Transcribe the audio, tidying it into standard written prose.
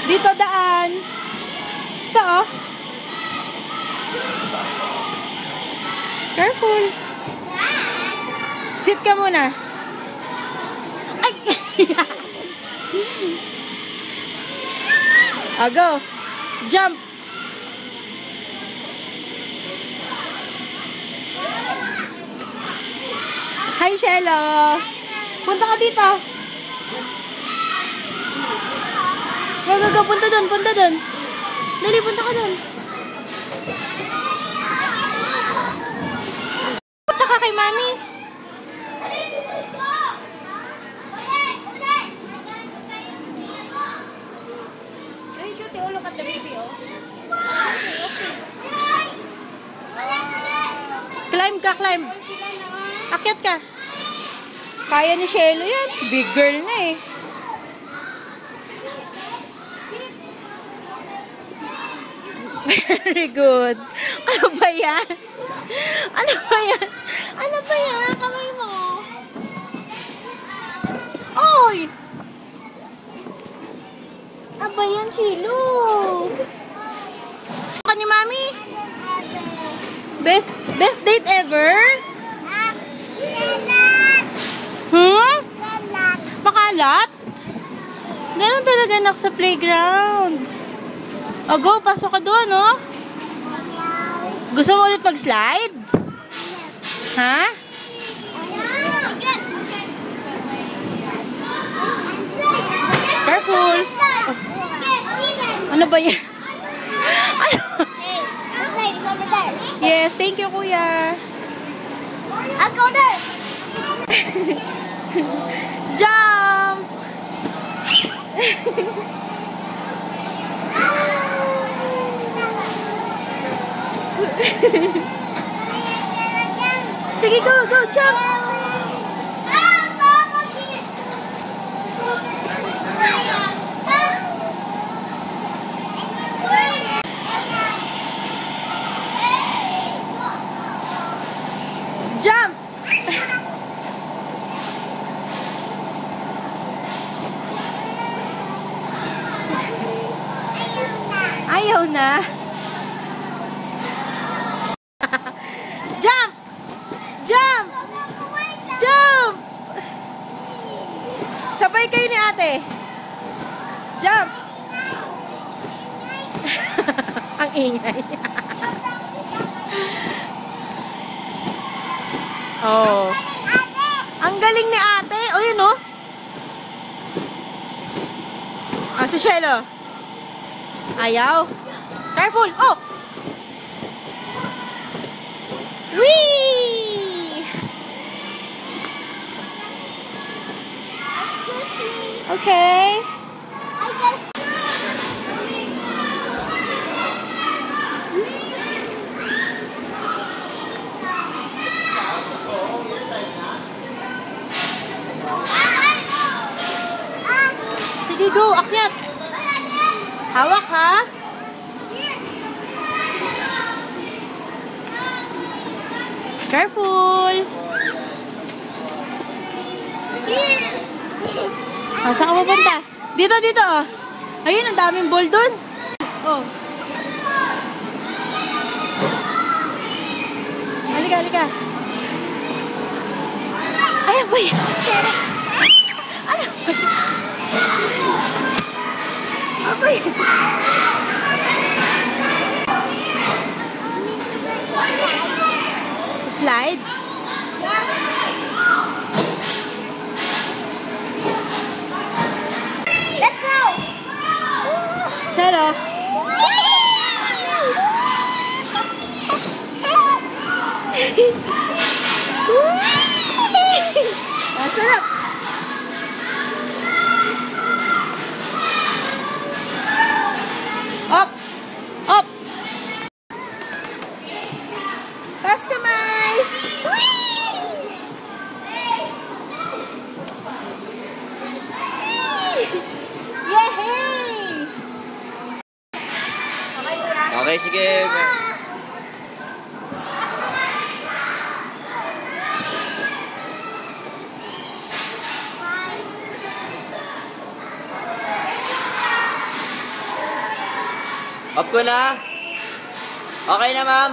Dito daan. Ito oh. Careful. Sit ka muna. Ay! Go. Jump. Hi, Shelo. Punta ka dito. Go. Punta dun. Dali, punta ka dun. Punta ka kay Mami. Look at the baby, oh. Climb. Akyat ka. Kaya ni Shelo yan. Big girl na eh. Very good. Ano ba yan? Kamay mo. Oy! Aba yan, Shelo. Ni Mami? Best date ever? Makalat? Ganun talaga nak sa playground. Go, pasok ka doon, oh. Gusto mo ulit mag-slide? Ha? Careful. Ano ba yan? Yes, thank you, Kuya. I'll go there. Jump! Sige, go, jump! Jump! Ayaw na. Jump! Sabay kayo ni ate. Jump! Ang ingay. Oh. Ang galing ni ate. O, yun, oh. Si Shelo. Ayaw. Careful. Oh! Whee! Okay. Sige, go. Akyat. Hawak, ha? Careful. Saan ka pupunta? Dito. Oh. Ayun, ang daming ball dun. Oh. Halika. Ay, boy. Ano? Aboy. Slide. Let's go. Shelo. Masarap. Ops. Up. Taas kamay. Yehey! Okay, sige. Off ko na. Okay na, ma'am.